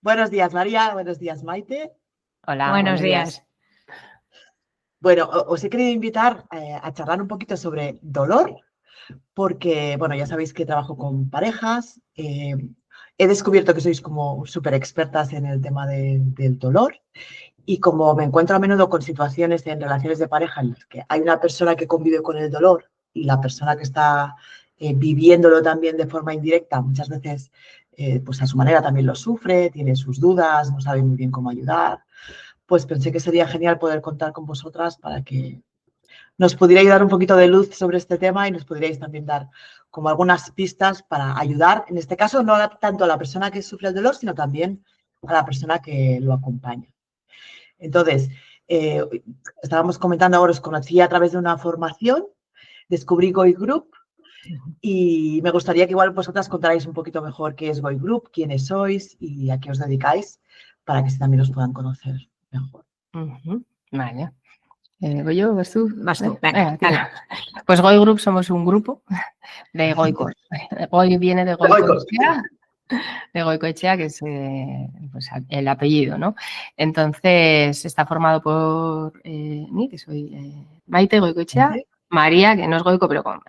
Buenos días, María. Buenos días, Maite. Hola. Buenos días. Bueno, os he querido invitar a charlar un poquito sobre dolor, porque, bueno, ya sabéis que trabajo con parejas. He descubierto que sois como súper expertas en el tema del dolor y como me encuentro a menudo con situaciones en relaciones de pareja en las que hay una persona que convive con el dolor y la persona que está viviéndolo también de forma indirecta, muchas veces pues a su manera también lo sufre, tiene sus dudas, no sabe muy bien cómo ayudar, pues pensé que sería genial poder contar con vosotras para que nos pudierais dar un poquito de luz sobre este tema y nos pudierais también dar como algunas pistas para ayudar, en este caso no tanto a la persona que sufre el dolor, sino también a la persona que lo acompaña. Entonces, estábamos comentando ahora, os conocí a través de una formación, descubrí Goy Group y me gustaría que igual vosotras contarais un poquito mejor qué es Goy Group, quiénes sois y a qué os dedicáis, para que también os puedan conocer mejor. Vale. ¿Voy yo? ¿Vas tú? Vas tú. Venga, dale. Pues Goy Group somos un grupo de goicos. Goy viene de Goicoechea. De Goicoechea, que es pues, el apellido, ¿no? Entonces, está formado por mí, que soy Maite Goicoechea, María, que no es goico, pero con...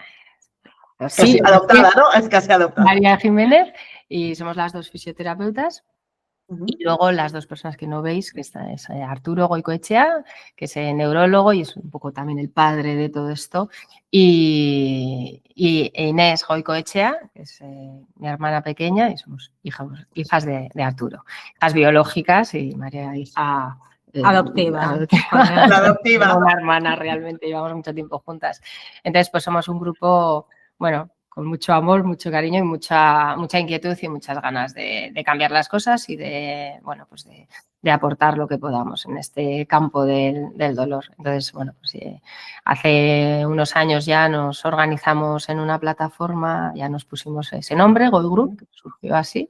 Sí, adoptada, ¿no? Es casi adoptada. María Jiménez, y somos las dos fisioterapeutas. Y luego las dos personas que no veis, que es Arturo Goicoechea, que es neurólogo y es un poco también el padre de todo esto, y Inés Goicoechea, que es mi hermana pequeña, y somos hijas de Arturo, hijas biológicas y María hija adoptiva. Adoptiva. Una hermana realmente, llevamos mucho tiempo juntas. Entonces, pues somos un grupo, bueno, con mucho amor, mucho cariño y mucha inquietud y muchas ganas de cambiar las cosas y de, bueno, pues de aportar lo que podamos en este campo del dolor. Entonces, bueno, pues hace unos años ya nos organizamos en una plataforma, ya nos pusimos ese nombre, Goy Group, que surgió así,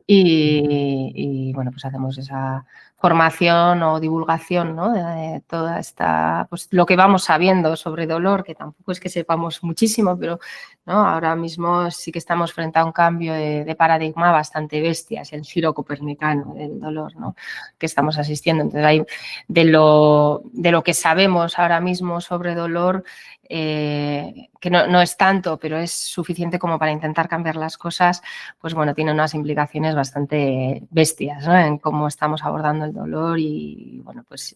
y bueno, pues hacemos esa formación o divulgación, ¿no? De toda esta, pues lo que vamos sabiendo sobre dolor, que tampoco es que sepamos muchísimo, pero ¿no? Ahora mismo sí que estamos frente a un cambio de paradigma bastante bestia, es el giro copernicano del dolor, ¿no? Que estamos asistiendo. Entonces, hay de lo que sabemos ahora mismo sobre dolor, que no es tanto, pero es suficiente como para intentar cambiar las cosas, pues bueno, tiene unas implicaciones bastante bestias, ¿no? En cómo estamos abordando el dolor y bueno, pues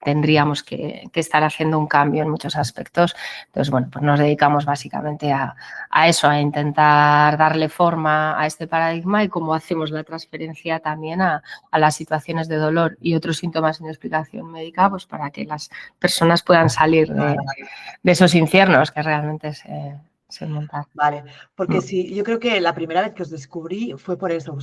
tendríamos que estar haciendo un cambio en muchos aspectos. Entonces, bueno, pues nos dedicamos básicamente a eso, a intentar darle forma a este paradigma y cómo hacemos la transferencia también a las situaciones de dolor y otros síntomas sin explicación médica, pues para que las personas puedan salir de esos infiernos que realmente se montan. Vale, porque sí, yo creo que la primera vez que os descubrí fue por eso,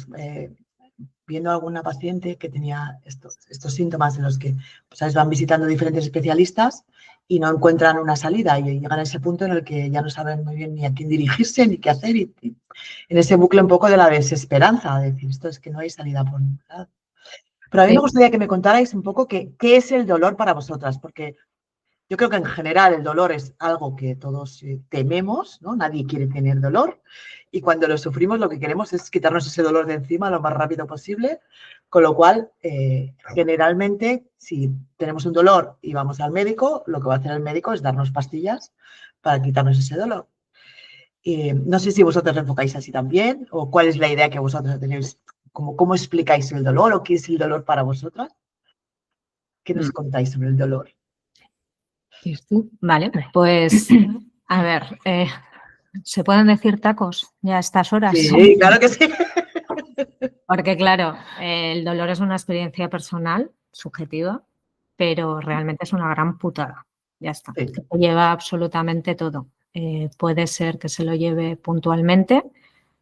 viendo a alguna paciente que tenía estos síntomas en los que pues, van visitando diferentes especialistas y no encuentran una salida y llegan a ese punto en el que ya no saben muy bien ni a quién dirigirse ni qué hacer y en ese bucle un poco de la desesperanza, de decir, esto es que no hay salida por ningún lado. Pero a mí me gustaría que me contarais un poco qué es el dolor para vosotras, porque yo creo que en general el dolor es algo que todos tememos, ¿no? Nadie quiere tener dolor y cuando lo sufrimos lo que queremos es quitarnos ese dolor de encima lo más rápido posible, con lo cual generalmente si tenemos un dolor y vamos al médico, lo que va a hacer el médico es darnos pastillas para quitarnos ese dolor. No sé si vosotros lo enfocáis así también o cuál es la idea que vosotros tenéis, cómo explicáis el dolor o qué es el dolor para vosotras. ¿Qué nos contáis sobre el dolor? Vale, pues a ver, ¿se pueden decir tacos ya a estas horas? Sí, claro que sí. Porque claro, el dolor es una experiencia personal, subjetiva, pero realmente es una gran putada. Ya está. Sí. Que te lleva absolutamente todo. Puede ser que se lo lleve puntualmente,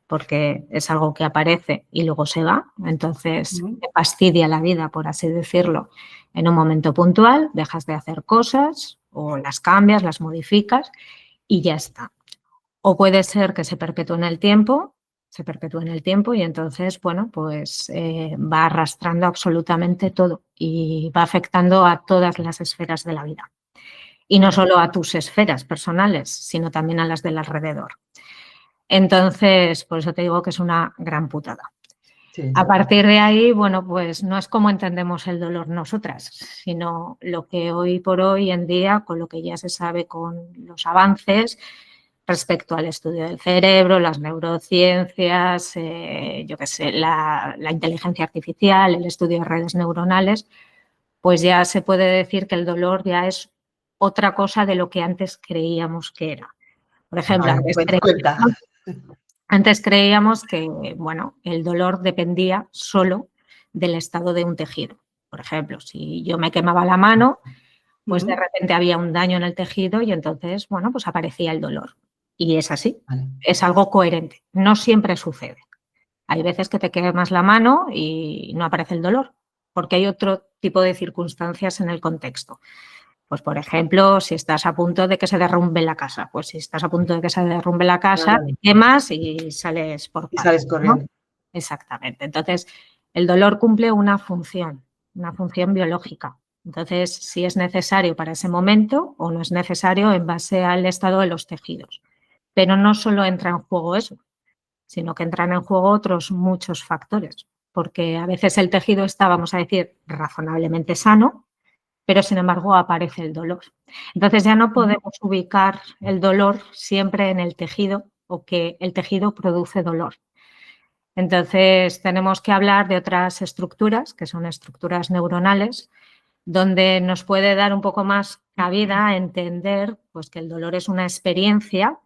porque es algo que aparece y luego se va. Entonces, te fastidia la vida, por así decirlo, en un momento puntual, dejas de hacer cosas o las cambias, las modificas y ya está. O puede ser que se perpetúe en el tiempo y entonces, bueno, pues va arrastrando absolutamente todo y va afectando a todas las esferas de la vida. Y no solo a tus esferas personales, sino también a las del alrededor. Entonces, por eso te digo que es una gran putada. Sí, A partir de ahí, bueno, pues no es como entendemos el dolor nosotras, sino lo que hoy por hoy en día, con lo que ya se sabe con los avances respecto al estudio del cerebro, las neurociencias, yo qué sé, la inteligencia artificial, el estudio de redes neuronales, pues ya se puede decir que el dolor ya es otra cosa de lo que antes creíamos que era. Por ejemplo, Vale, cuenta. antes creíamos que, bueno, el dolor dependía solo del estado de un tejido. Por ejemplo, si yo me quemaba la mano, pues de repente había un daño en el tejido y entonces, bueno, pues aparecía el dolor. Y es así, Vale. es algo coherente. No siempre sucede. Hay veces que te quemas la mano y no aparece el dolor, porque hay otro tipo de circunstancias en el contexto. Pues, por ejemplo, si estás a punto de que se derrumbe la casa, pues si estás a punto de que se derrumbe la casa, te quemas y sales por Y partes, sales corriendo. ¿no? Exactamente. Entonces, el dolor cumple una función biológica. Entonces, si es necesario para ese momento o no es necesario en base al estado de los tejidos. Pero no solo entra en juego eso, sino que entran en juego otros muchos factores, porque a veces el tejido está, vamos a decir, razonablemente sano, pero sin embargo aparece el dolor. Entonces ya no podemos ubicar el dolor siempre en el tejido o que el tejido produce dolor. Entonces tenemos que hablar de otras estructuras, que son estructuras neuronales, donde nos puede dar un poco más cabida a entender pues, que el dolor es una experiencia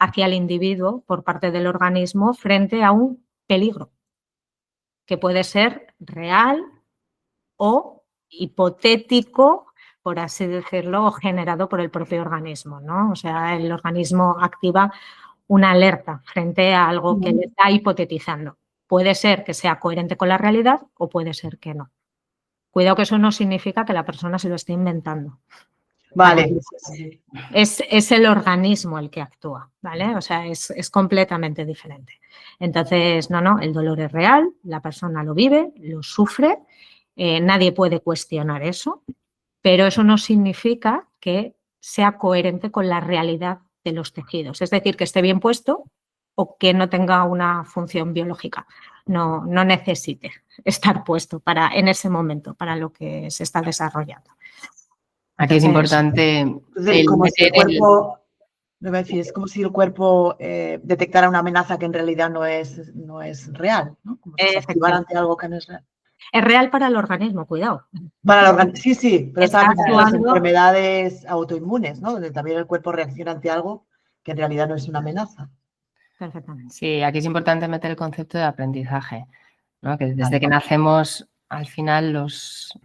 hacia el individuo por parte del organismo frente a un peligro, que puede ser real o hipotético, por así decirlo, o generado por el propio organismo, ¿no? O sea, el organismo activa una alerta frente a algo que le está hipotetizando. Puede ser que sea coherente con la realidad o puede ser que no. Cuidado que eso no significa que la persona se lo esté inventando. Vale. Es el organismo el que actúa, ¿vale? O sea, es completamente diferente. Entonces, no, el dolor es real, la persona lo vive, lo sufre, nadie puede cuestionar eso, pero eso no significa que sea coherente con la realidad de los tejidos. Es decir, que esté bien puesto o que no tenga una función biológica. No necesite estar puesto en ese momento para lo que se está desarrollando. Aquí es importante Entonces, como si el cuerpo, me voy a decir, es como si el cuerpo detectara una amenaza que en realidad no es real, ¿no? Como si se activara ante algo que no es real. Es real para el organismo, cuidado. Para el organismo, sí, pero Está estaba pensando en las actuando... enfermedades autoinmunes, ¿no? Donde también el cuerpo reacciona ante algo que en realidad no es una amenaza. Perfectamente. Sí, aquí es importante meter el concepto de aprendizaje, ¿no? Que desde que nacemos, al final, los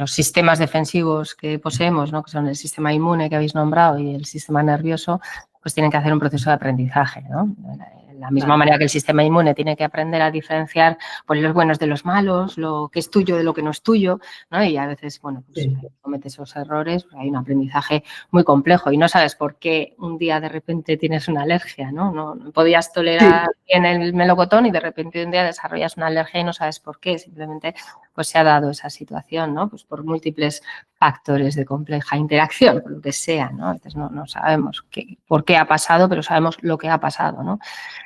sistemas defensivos que poseemos, ¿no? Que son el sistema inmune que habéis nombrado y el sistema nervioso, pues tienen que hacer un proceso de aprendizaje, ¿no? De la misma manera que el sistema inmune tiene que aprender a diferenciar pues, los buenos de los malos, lo que es tuyo de lo que no es tuyo, ¿no? Y a veces, bueno, pues cometes esos errores, pues hay un aprendizaje muy complejo y no sabes por qué un día de repente tienes una alergia, ¿no? No podías tolerar bien el melocotón y de repente un día desarrollas una alergia y no sabes por qué, simplemente pues se ha dado esa situación, ¿no? Pues por múltiples factores de compleja interacción, por lo que sea, ¿no? Entonces no sabemos por qué ha pasado, pero sabemos lo que ha pasado, ¿no?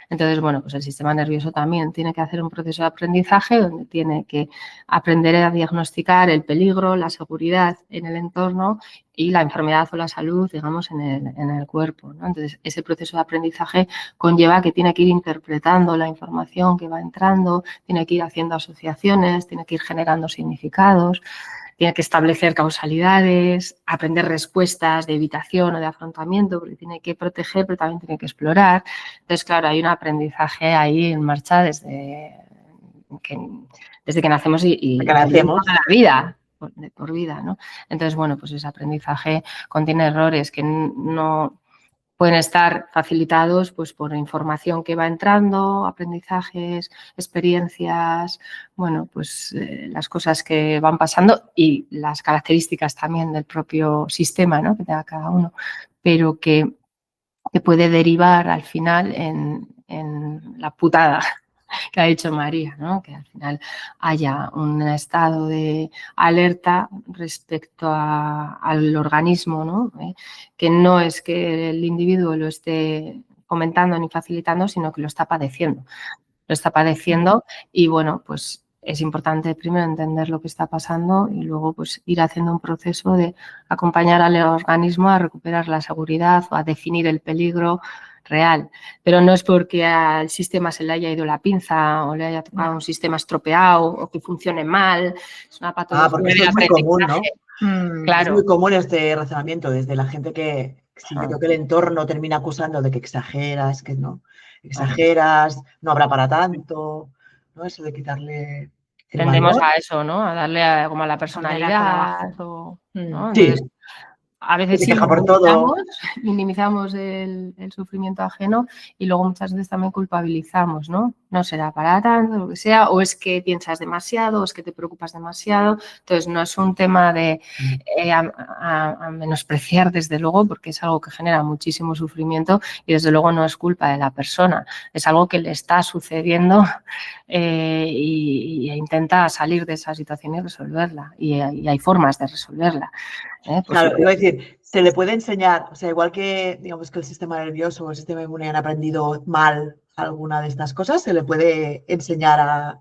Entonces, bueno, pues el sistema nervioso también tiene que hacer un proceso de aprendizaje donde tiene que aprender a diagnosticar el peligro, la seguridad en el entorno y la enfermedad o la salud, digamos, en el cuerpo, ¿no? Entonces, ese proceso de aprendizaje conlleva que tiene que ir interpretando la información que va entrando, tiene que ir haciendo asociaciones, tiene que ir generando significados, tiene que establecer causalidades, aprender respuestas de evitación o de afrontamiento, porque tiene que proteger, pero también tiene que explorar. Entonces, claro, hay un aprendizaje ahí en marcha desde que nacemos y toda la vida, por vida, ¿no? Entonces, bueno, pues ese aprendizaje contiene errores que no pueden estar facilitados pues, por información que va entrando, aprendizajes, experiencias, bueno, pues las cosas que van pasando y las características también del propio sistema, ¿no? Que tenga cada uno, pero que puede derivar al final en la putada que ha dicho María, ¿no? Que al final haya un estado de alerta respecto al organismo, ¿no? Que no es que el individuo lo esté fomentando ni facilitando, sino que lo está padeciendo. lo está padeciendo y bueno, pues es importante primero entender lo que está pasando y luego pues ir haciendo un proceso de acompañar al organismo a recuperar la seguridad o a definir el peligro real. Pero no es porque al sistema se le haya ido la pinza o le haya tocado un sistema estropeado o que funcione mal. Es una patología porque del eso es muy común, ¿no? Claro. Es muy común este razonamiento desde la gente que sintió que el entorno termina acusando de que exageras, que no exageras, no habrá para tanto, ¿no? Eso de quitarle el Tendemos valor. a eso, ¿no? A darle como a la personalidad o, ¿no? Sí. Entonces, a veces Se sí queja por todo. minimizamos el sufrimiento ajeno y luego muchas veces también culpabilizamos, ¿no? No será para tanto, lo que sea, o es que piensas demasiado, o es que te preocupas demasiado. Entonces, no es un tema de a menospreciar, desde luego, porque es algo que genera muchísimo sufrimiento y, desde luego, no es culpa de la persona. Es algo que le está sucediendo y intenta salir de esa situación y resolverla. Y hay formas de resolverla. Pues claro, iba a decir, se le puede enseñar, o sea, igual que digamos que el sistema nervioso o el sistema inmune han aprendido mal alguna de estas cosas, se le puede enseñar a,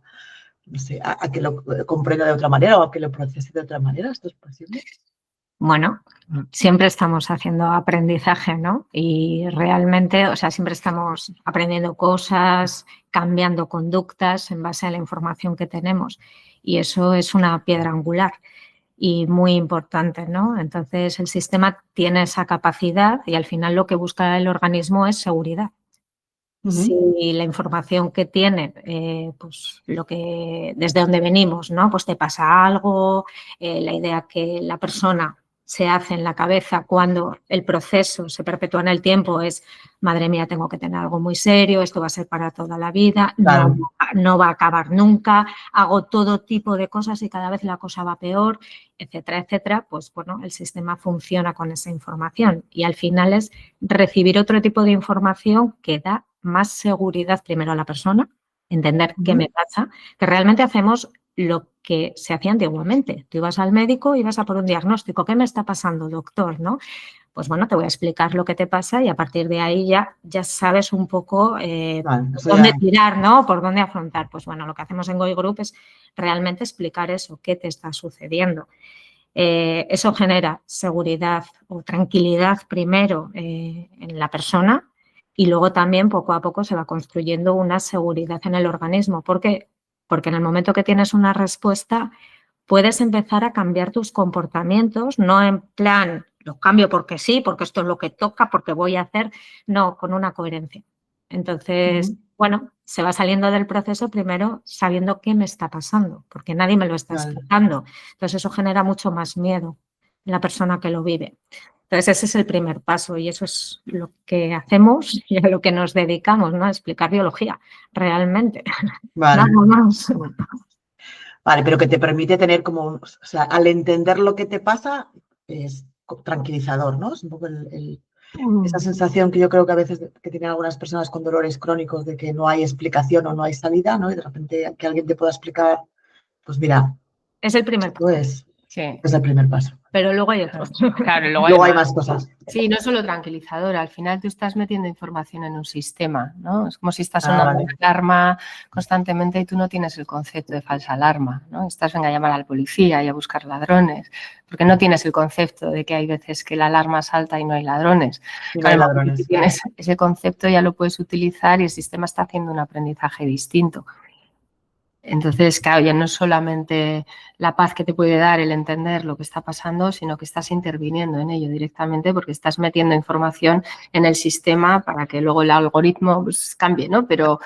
no sé, a que lo comprenda de otra manera o a que lo procese de otra manera. ¿Esto es posible? Bueno, siempre estamos haciendo aprendizaje, ¿no? Y realmente, o sea, siempre estamos aprendiendo cosas, cambiando conductas en base a la información que tenemos. Y eso es una piedra angular y muy importante, ¿no? Entonces, el sistema tiene esa capacidad y al final lo que busca el organismo es seguridad. Si la información que tiene, pues lo que desde donde venimos, ¿no? Pues te pasa algo, la idea que la persona se hace en la cabeza cuando el proceso se perpetúa en el tiempo es, madre mía, tengo que tener algo muy serio, esto va a ser para toda la vida, Claro. no va a acabar nunca, hago todo tipo de cosas y cada vez la cosa va peor, etcétera, etcétera. Pues bueno, el sistema funciona con esa información y al final es recibir otro tipo de información que da más seguridad primero a la persona, entender qué me pasa, que realmente hacemos lo que se hacía antiguamente. Tú ibas al médico, ibas a por un diagnóstico. ¿Qué me está pasando, doctor? ¿No? Pues bueno, te voy a explicar lo que te pasa y a partir de ahí ya sabes un poco por dónde tirar, ¿no? Por dónde afrontar. Pues bueno, lo que hacemos en Goy Group es realmente explicar eso, qué te está sucediendo. Eso genera seguridad o tranquilidad primero en la persona y luego también poco a poco se va construyendo una seguridad en el organismo. ¿Por qué? Porque en el momento que tienes una respuesta puedes empezar a cambiar tus comportamientos, no en plan, los cambio porque sí, porque esto es lo que toca, porque voy a hacer, no, con una coherencia. Entonces, bueno, se va saliendo del proceso primero sabiendo qué me está pasando, porque nadie me lo está explicando. Entonces, eso genera mucho más miedo en la persona que lo vive. Entonces, ese es el primer paso y eso es lo que hacemos y a lo que nos dedicamos, ¿no? A explicar biología, realmente. Vale. Nada más. Vale, pero que te permite tener como, o sea, al entender lo que te pasa, es tranquilizador, ¿no? Es un poco esa sensación que yo creo que a veces que tienen algunas personas con dolores crónicos de que no hay explicación o no hay salida, ¿no? Y de repente que alguien te pueda explicar, pues mira. Es el primer paso. Pues es el primer paso. Pero luego hay otros. Claro, luego hay más cosas. Sí, no solo tranquilizador, al final tú estás metiendo información en un sistema, ¿no? Es como si estás sonando una alarma constantemente y tú no tienes el concepto de falsa alarma, ¿no? Estás venga a llamar a la policía y a buscar ladrones, porque no tienes el concepto de que hay veces que la alarma salta y no hay ladrones. Y no hay ladrones. Si tienes ese concepto ya lo puedes utilizar y el sistema está haciendo un aprendizaje distinto. Entonces, claro, ya no es solamente la paz que te puede dar el entender lo que está pasando, sino que estás interviniendo en ello directamente porque estás metiendo información en el sistema para que luego el algoritmo pues, cambie, ¿no? Pero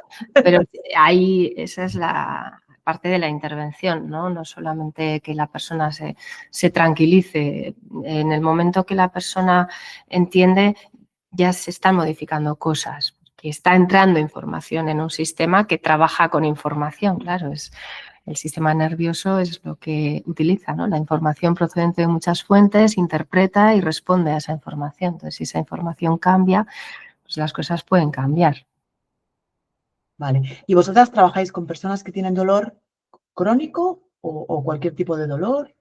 ahí esa es la parte de la intervención, ¿no? No solamente que la persona se tranquilice. En el momento que la persona entiende, ya se están modificando cosas. Que está entrando información en un sistema que trabaja con información, claro, el sistema nervioso es lo que utiliza, ¿no? La información procedente de muchas fuentes, interpreta y responde a esa información. Entonces, si esa información cambia, pues las cosas pueden cambiar. Vale. ¿Y vosotras trabajáis con personas que tienen dolor crónico o cualquier tipo de dolor?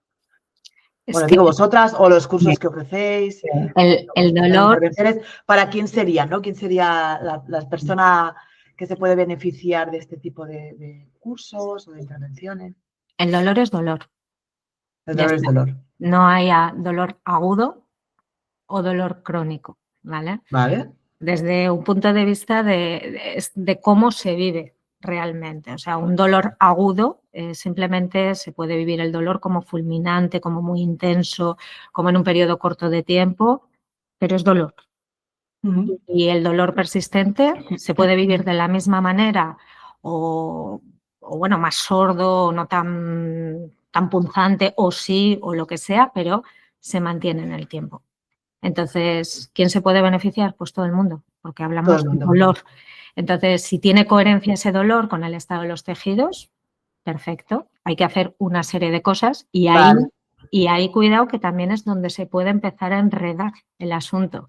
Bueno, digo vosotras o los cursos que ofrecéis. El dolor. ¿Para quién sería, no? ¿Quién sería la persona que se puede beneficiar de este tipo de cursos o de intervenciones? El dolor es dolor. El Ya dolor es está. dolor. No hay dolor agudo o dolor crónico, ¿vale? ¿Vale? Desde un punto de vista de cómo se vive realmente. O sea, un dolor agudo simplemente se puede vivir el dolor como fulminante, como muy intenso, como en un periodo corto de tiempo, pero es dolor. Y el dolor persistente se puede vivir de la misma manera o bueno, más sordo, o no tan punzante, o sí, o lo que sea, pero se mantiene en el tiempo. Entonces, ¿quién se puede beneficiar? Pues todo el mundo, porque Todo hablamos el de mundo. dolor. Entonces, si tiene coherencia ese dolor con el estado de los tejidos, perfecto. Hay que hacer una serie de cosas Vale. y ahí cuidado que también es donde se puede empezar a enredar el asunto.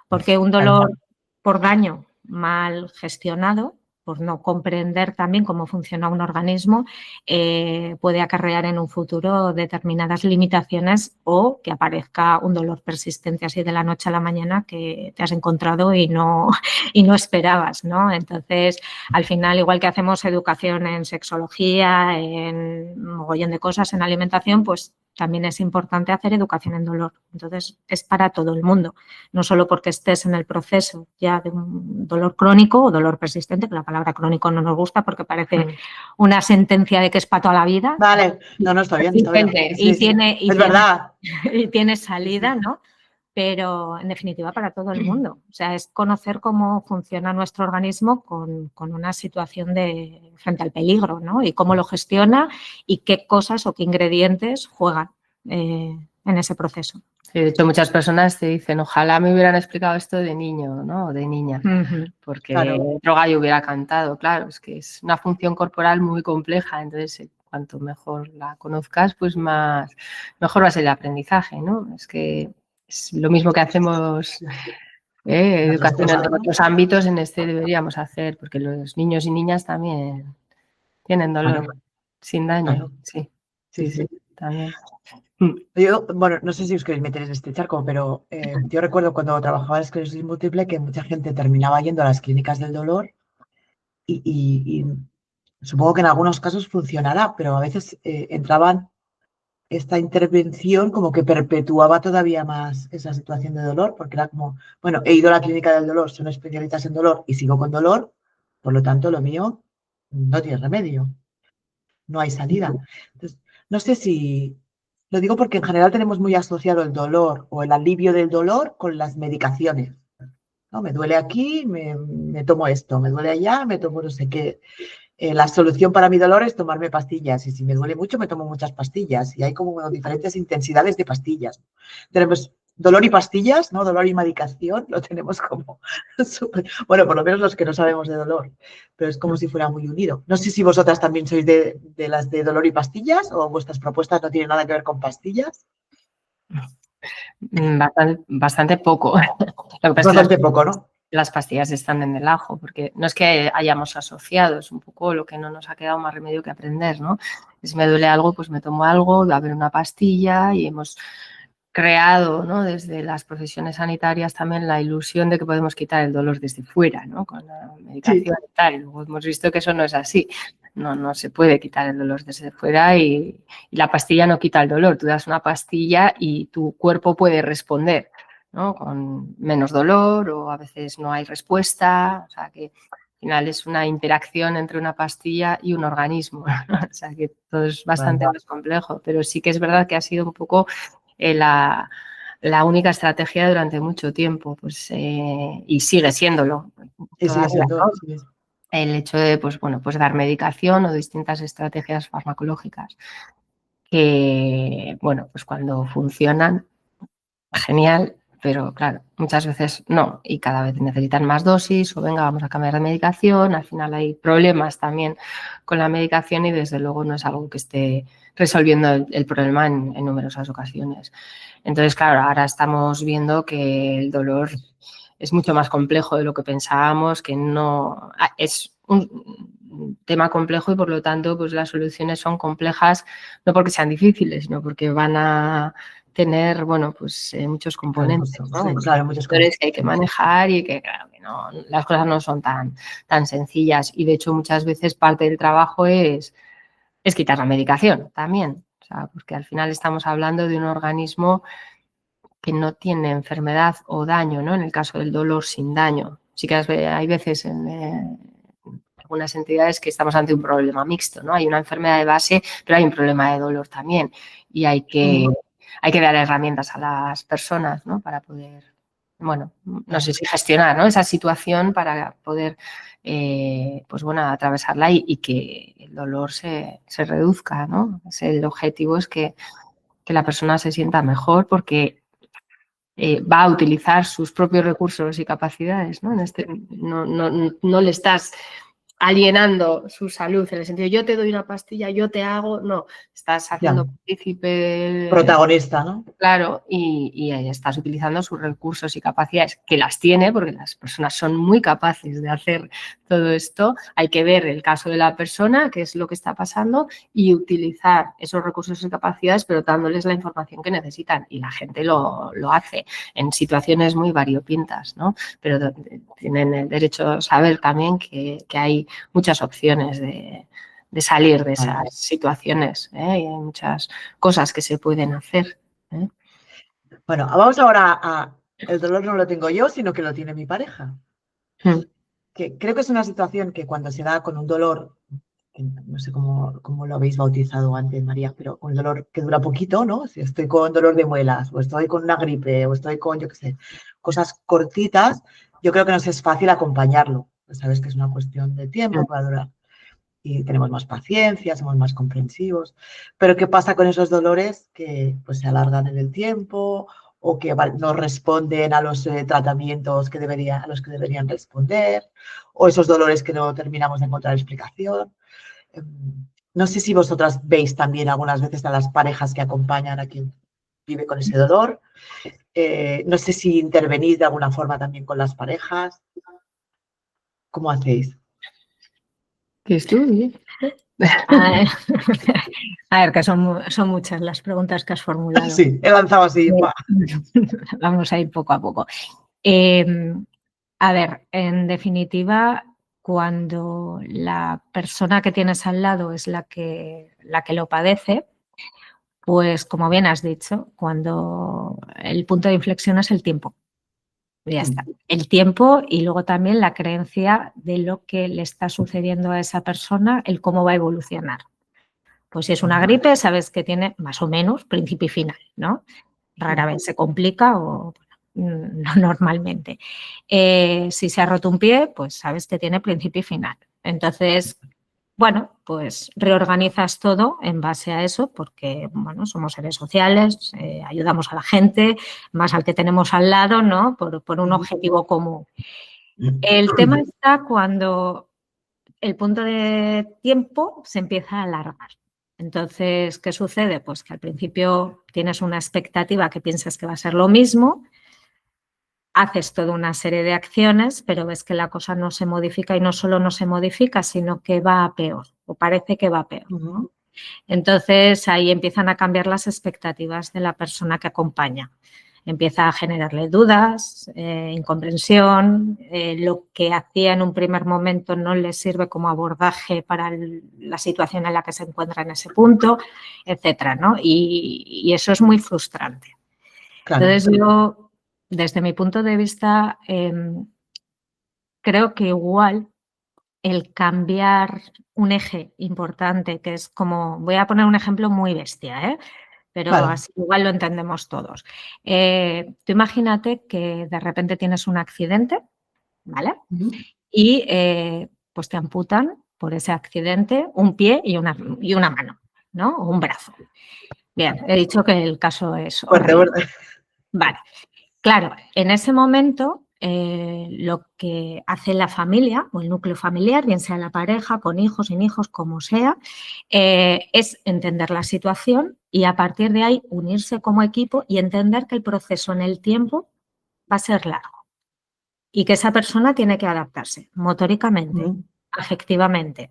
Porque un Vale. dolor por daño mal gestionado, por no comprender también cómo funciona un organismo, puede acarrear en un futuro determinadas limitaciones o que aparezca un dolor persistente así de la noche a la mañana que te has encontrado y no esperabas, ¿no? Entonces, al final, igual que hacemos educación en sexología, en un mogollón de cosas, en alimentación, pues también es importante hacer educación en dolor. Entonces, es para todo el mundo, no solo porque estés en el proceso ya de un dolor crónico o dolor persistente, que la palabra crónico no nos gusta porque parece una sentencia de que es para toda la vida. Vale. No, está bien, está bien. Y Sí. Es verdad. y tiene salida, ¿no? Pero en definitiva para todo el mundo. O sea, es conocer cómo funciona nuestro organismo con una situación frente al peligro, ¿no? Y cómo lo gestiona y qué cosas o qué ingredientes juegan en ese proceso. Sí, de hecho, muchas personas te dicen, ojalá me hubieran explicado esto de niño, ¿no? O de niña, porque otro gallo hubiera cantado. Claro, es que es una función corporal muy compleja, entonces cuanto mejor la conozcas, pues mejor va a ser el aprendizaje, ¿no? Es que es lo mismo que hacemos educación en otros ámbitos, en este deberíamos hacer, porque los niños y niñas también tienen dolor sin daño. Claro. Sí, Sí. también. Yo, bueno, no sé si os queréis meter en este charco, pero yo recuerdo cuando trabajaba en esclerosis múltiple que mucha gente terminaba yendo a las clínicas del dolor y supongo que en algunos casos funcionará, pero a veces entraban esta intervención como que perpetuaba todavía más esa situación de dolor, porque era como, bueno, he ido a la clínica del dolor, son especialistas en dolor y sigo con dolor, por lo tanto lo mío no tiene remedio, no hay salida. Entonces, no sé si, lo digo porque en general tenemos muy asociado el dolor o el alivio del dolor con las medicaciones. ¿No? Me duele aquí, me tomo esto, me duele allá, me tomo no sé qué. La solución para mi dolor es tomarme pastillas y si me duele mucho me tomo muchas pastillas y hay como diferentes intensidades de pastillas. Tenemos dolor y pastillas, ¿no? Dolor y medicación, lo tenemos como súper, bueno, por lo menos los que no sabemos de dolor, pero es como si fuera muy unido. No sé si vosotras también sois de las de dolor y pastillas o vuestras propuestas no tienen nada que ver con pastillas. Bastante poco. Lo que pasa Bastante poco, ¿no? Las pastillas están en el ajo, porque no es que hayamos asociado, es un poco lo que no nos ha quedado más remedio que aprender, ¿no? Si me duele algo, pues me tomo algo, va a haber una pastilla y hemos creado, ¿no? Desde las profesiones sanitarias también la ilusión de que podemos quitar el dolor desde fuera, ¿no? Con la medicación y tal. Y luego hemos visto que eso no es así. No se puede quitar el dolor desde fuera y la pastilla no quita el dolor. Tú das una pastilla y tu cuerpo puede responder, ¿no? Con menos dolor o a veces no hay respuesta. O sea que al final es una interacción entre una pastilla y un organismo. O sea que todo es bastante más complejo. Pero sí que es verdad que ha sido un poco la única estrategia durante mucho tiempo, pues, y sigue siéndolo. Todavía, ¿no? El hecho de pues dar medicación o distintas estrategias farmacológicas que, bueno, pues cuando funcionan, genial, pero claro, muchas veces no y cada vez necesitan más dosis o venga, vamos a cambiar de medicación, al final hay problemas también con la medicación y desde luego no es algo que esté resolviendo el problema en numerosas ocasiones. Entonces, claro, ahora estamos viendo que el dolor es mucho más complejo de lo que pensábamos, que no es un tema complejo y por lo tanto pues las soluciones son complejas, no porque sean difíciles, sino porque van a tener, bueno, pues muchos componentes, ¿no? Sí, claro, muchos factores que hay que manejar y que, claro, que no, las cosas no son tan sencillas y de hecho muchas veces parte del trabajo es quitar la medicación también, o sea, porque al final estamos hablando de un organismo que no tiene enfermedad o daño, ¿no? En el caso del dolor sin daño. Sí que hay veces en algunas entidades que estamos ante un problema mixto, ¿no? Hay una enfermedad de base, pero hay un problema de dolor también y hay que dar herramientas a las personas, ¿no? Para poder, bueno, no sé si gestionar, ¿no? Esa situación para poder, pues bueno, atravesarla y que el dolor se reduzca, ¿no? El objetivo es que la persona se sienta mejor porque va a utilizar sus propios recursos y capacidades, ¿no? No le estás alienando su salud en el sentido yo te doy una pastilla, yo te hago, no, estás haciendo partícipe protagonista, ¿no? Claro, y estás utilizando sus recursos y capacidades, que las tiene, porque las personas son muy capaces de hacer todo esto. Hay que ver el caso de la persona, qué es lo que está pasando, y utilizar esos recursos y capacidades, pero dándoles la información que necesitan. Y la gente lo hace en situaciones muy variopintas, ¿no? Pero tienen el derecho a saber también que hay muchas opciones de salir de esas situaciones, ¿eh? Y hay muchas cosas que se pueden hacer. Bueno, vamos ahora a el dolor no lo tengo yo, sino que lo tiene mi pareja. Que creo que es una situación que cuando se da con un dolor, no sé cómo lo habéis bautizado antes, María, pero con un dolor que dura poquito, ¿no? Si estoy con dolor de muelas, o estoy con una gripe, o estoy con, yo qué sé, cosas cortitas, yo creo que nos es fácil acompañarlo. Sabes que es una cuestión de tiempo para durar. Y tenemos más paciencia, somos más comprensivos. Pero ¿qué pasa con esos dolores que pues, se alargan en el tiempo o que no responden a los tratamientos a los que deberían responder, o esos dolores que no terminamos de encontrar explicación? No sé si vosotras veis también algunas veces a las parejas que acompañan a quien vive con ese dolor. No sé si intervenís de alguna forma también con las parejas. ¿Cómo hacéis? ¿Qué estudio? A ver, que son muchas las preguntas que has formulado. Sí, he lanzado así. Vamos a ir poco a poco. A ver, en definitiva, cuando la persona que tienes al lado es la que lo padece, pues como bien has dicho, cuando el punto de inflexión es el tiempo. Ya está. El tiempo y luego también la creencia de lo que le está sucediendo a esa persona, el cómo va a evolucionar. Pues si es una gripe, sabes que tiene más o menos principio y final, ¿no? Rara vez se complica o no normalmente. Si se ha roto un pie, pues sabes que tiene principio y final. Entonces, bueno, pues reorganizas todo en base a eso porque, bueno, somos seres sociales, ayudamos a la gente, más al que tenemos al lado, ¿no? Por un objetivo común. El tema está cuando el punto de tiempo se empieza a alargar. Entonces, ¿qué sucede? Pues que al principio tienes una expectativa que piensas que va a ser lo mismo, haces toda una serie de acciones, pero ves que la cosa no se modifica y no solo no se modifica, sino que va a peor o parece que va a peor, ¿no? Entonces, ahí empiezan a cambiar las expectativas de la persona que acompaña. Empieza a generarle dudas, incomprensión, lo que hacía en un primer momento no le sirve como abordaje para la situación en la que se encuentra en ese punto, etcétera, ¿no? Y eso es muy frustrante. Claro. Entonces, yo, desde mi punto de vista, creo que igual el cambiar un eje importante, que es como, voy a poner un ejemplo muy bestia, pero así igual lo entendemos todos. Tú imagínate que de repente tienes un accidente, ¿vale? Y pues te amputan por ese accidente un pie y una mano, ¿no? O un brazo. Bien, he dicho que el caso es horrible. Vale. Claro, en ese momento lo que hace la familia o el núcleo familiar, bien sea la pareja, con hijos, sin hijos, como sea, es entender la situación y a partir de ahí unirse como equipo y entender que el proceso en el tiempo va a ser largo y que esa persona tiene que adaptarse motóricamente, afectivamente,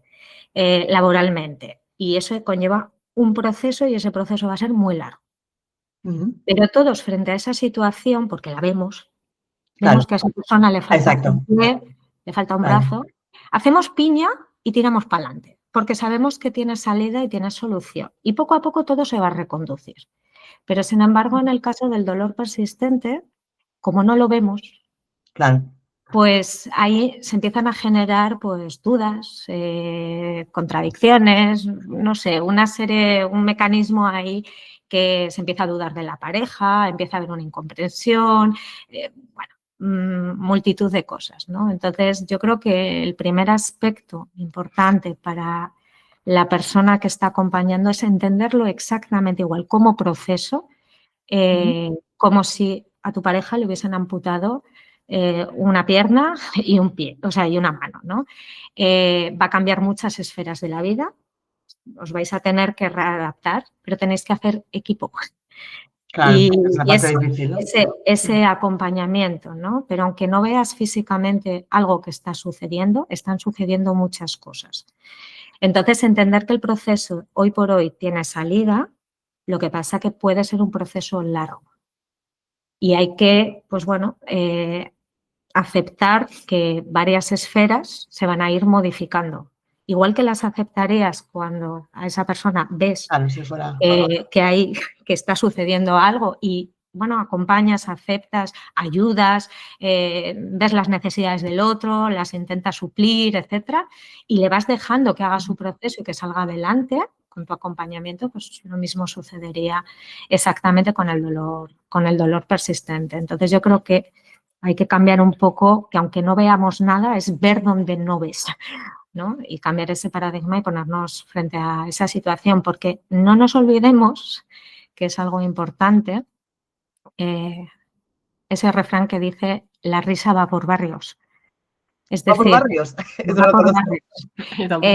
laboralmente. Y eso conlleva un proceso y ese proceso va a ser muy largo. Ujú. Pero todos frente a esa situación, porque la vemos Claro, que a esa persona le falta exacto. un pie, le falta un Vale. brazo, hacemos piña y tiramos para adelante, porque sabemos que tiene salida y tiene solución. Y poco a poco todo se va a reconducir. Pero, sin embargo, en el caso del dolor persistente, como no lo vemos, Claro. pues ahí se empiezan a generar pues dudas, contradicciones, no sé, una serie, un mecanismo ahí que se empieza a dudar de la pareja, empieza a haber una incomprensión, bueno, multitud de cosas, ¿no? Entonces, yo creo que el primer aspecto importante para la persona que está acompañando es entenderlo exactamente igual como proceso, como si a tu pareja le hubiesen amputado una pierna y un pie, o sea, y una mano, ¿no? Va a cambiar muchas esferas de la vida, os vais a tener que readaptar, pero tenéis que hacer equipo. Claro, Y, es la y parte difícil, ¿no? ese acompañamiento, ¿no? Pero aunque no veas físicamente algo que está sucediendo, están sucediendo muchas cosas. Entonces, entender que el proceso hoy por hoy tiene salida, lo que pasa que puede ser un proceso largo. Y hay que, pues bueno, aceptar que varias esferas se van a ir modificando. Igual que las aceptarías cuando a esa persona ves Claro, si fuera. que está sucediendo algo y, bueno, acompañas, aceptas, ayudas, ves las necesidades del otro, las intentas suplir, etcétera, y le vas dejando que haga su proceso y que salga adelante con tu acompañamiento, pues lo mismo sucedería exactamente con el dolor persistente. Entonces, yo creo que hay que cambiar un poco, que aunque no veamos nada, es ver donde no ves, ¿no? Y cambiar ese paradigma y ponernos frente a esa situación, porque no nos olvidemos, que es algo importante, ese refrán que dice, la risa va por barrios. Es Va por decir, barrios, eso no va lo por conozco. barrios. Yo tampoco.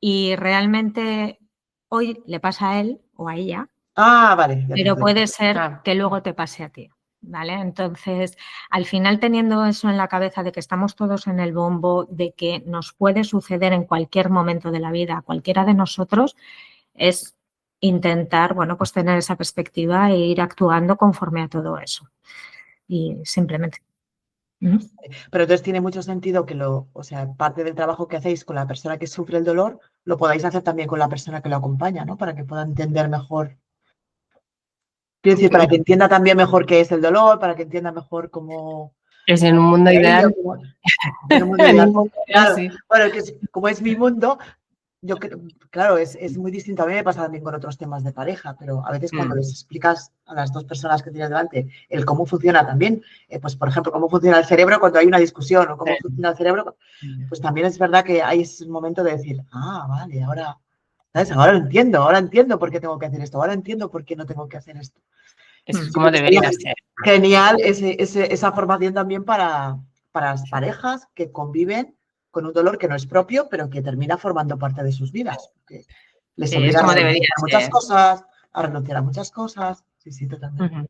Y realmente hoy le pasa a él o a ella, Ah, vale. Ya te pero estoy. puede ser Ah. que luego te pase a ti, ¿vale? Entonces, al final, teniendo eso en la cabeza de que estamos todos en el bombo, de que nos puede suceder en cualquier momento de la vida a cualquiera de nosotros, es intentar, bueno, pues tener esa perspectiva e ir actuando conforme a todo eso. Y simplemente. Pero entonces tiene mucho sentido que o sea, parte del trabajo que hacéis con la persona que sufre el dolor, lo podáis hacer también con la persona que lo acompaña, ¿no? Para que pueda entender mejor. Quiero decir, para que entienda también mejor qué es el dolor, para que entienda mejor cómo Es en un mundo ello, ideal. en un mundo En ideal. un mundo ideal, Claro, sí. bueno, como es mi mundo, yo creo, claro, es muy distinto. A mí me pasa también con otros temas de pareja, pero a veces cuando les explicas a las dos personas que tienes delante el cómo funciona también, pues por ejemplo, cómo funciona el cerebro cuando hay una discusión o cómo funciona el cerebro, pues también es verdad que hay ese momento de decir, ah, vale, ahora, ¿sabes? Ahora lo entiendo por qué tengo que hacer esto, ahora entiendo por qué no tengo que hacer esto. Eso es Yo como creo que sería debería ser. genial esa formación también para las parejas que conviven con un dolor que no es propio, pero que termina formando parte de sus vidas. Porque les Sí, es obliga a como debería renunciar a muchas ser. cosas, a renunciar a muchas cosas. Sí, sí, totalmente. Ujú.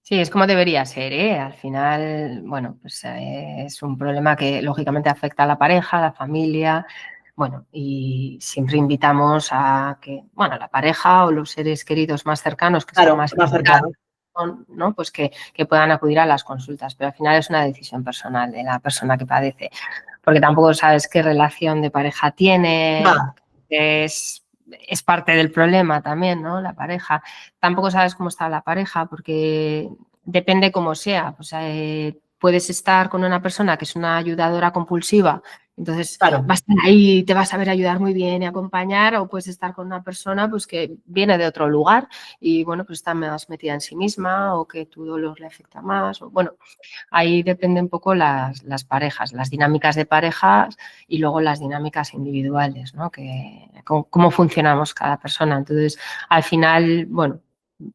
Sí, es como debería ser, ¿eh? Al final, bueno, pues es un problema que lógicamente afecta a la pareja, a la familia, bueno, y siempre invitamos a que, bueno, la pareja o los seres queridos más cercanos que sean Claro, más más cercano. ¿no? Pues que puedan acudir a las consultas, pero al final es una decisión personal de la persona que padece, porque tampoco sabes qué relación de pareja tiene, Nada. es parte del problema también, ¿no? La pareja. Tampoco sabes cómo está la pareja porque depende cómo sea. Pues, puedes estar con una persona que es una ayudadora compulsiva, entonces Claro. vas a estar ahí, te vas a saber ayudar muy bien y acompañar, o puedes estar con una persona pues, que viene de otro lugar y bueno, pues está más metida en sí misma o que tu dolor le afecta más. O, bueno, ahí depende un poco las parejas, las dinámicas de parejas y luego las dinámicas individuales, ¿no? Cómo funcionamos cada persona. Entonces, al final, bueno,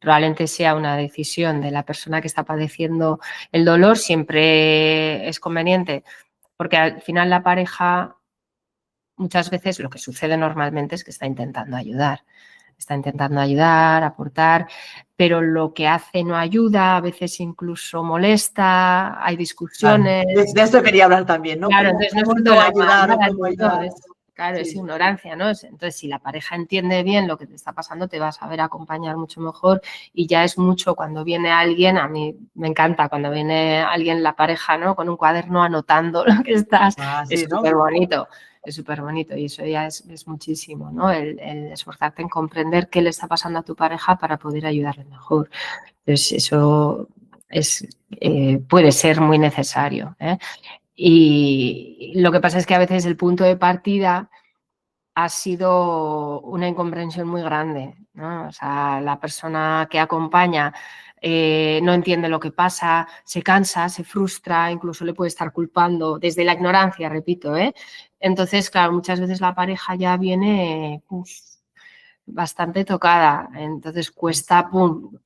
probablemente sea una decisión de la persona que está padeciendo el dolor, siempre es conveniente, porque al final la pareja muchas veces lo que sucede normalmente es que está intentando ayudar. está intentando ayudar, aportar, pero lo que hace no ayuda, a veces incluso molesta, hay discusiones. Claro. De esto quería hablar también, ¿no? Claro, ¿Cómo, entonces cómo no no es ayudar o cómo ayudar? Claro, Sí. es ignorancia, ¿no? Entonces, si la pareja entiende bien lo que te está pasando, te va a saber acompañar mucho mejor y ya es mucho cuando viene alguien, a mí me encanta cuando viene alguien, la pareja, ¿no? Con un cuaderno anotando lo que estás, es Sí, ¿no? súper bonito. Es súper bonito y eso ya es muchísimo, ¿no? El esforzarte en comprender qué le está pasando a tu pareja para poder ayudarle mejor. Entonces, eso puede ser muy necesario, ¿eh? Y lo que pasa es que a veces el punto de partida ha sido una incomprensión muy grande, ¿no? O sea, la persona que acompaña no entiende lo que pasa, se cansa, se frustra, incluso le puede estar culpando desde la ignorancia, repito, ¿eh? Entonces, claro, muchas veces la pareja ya viene bastante tocada, entonces cuesta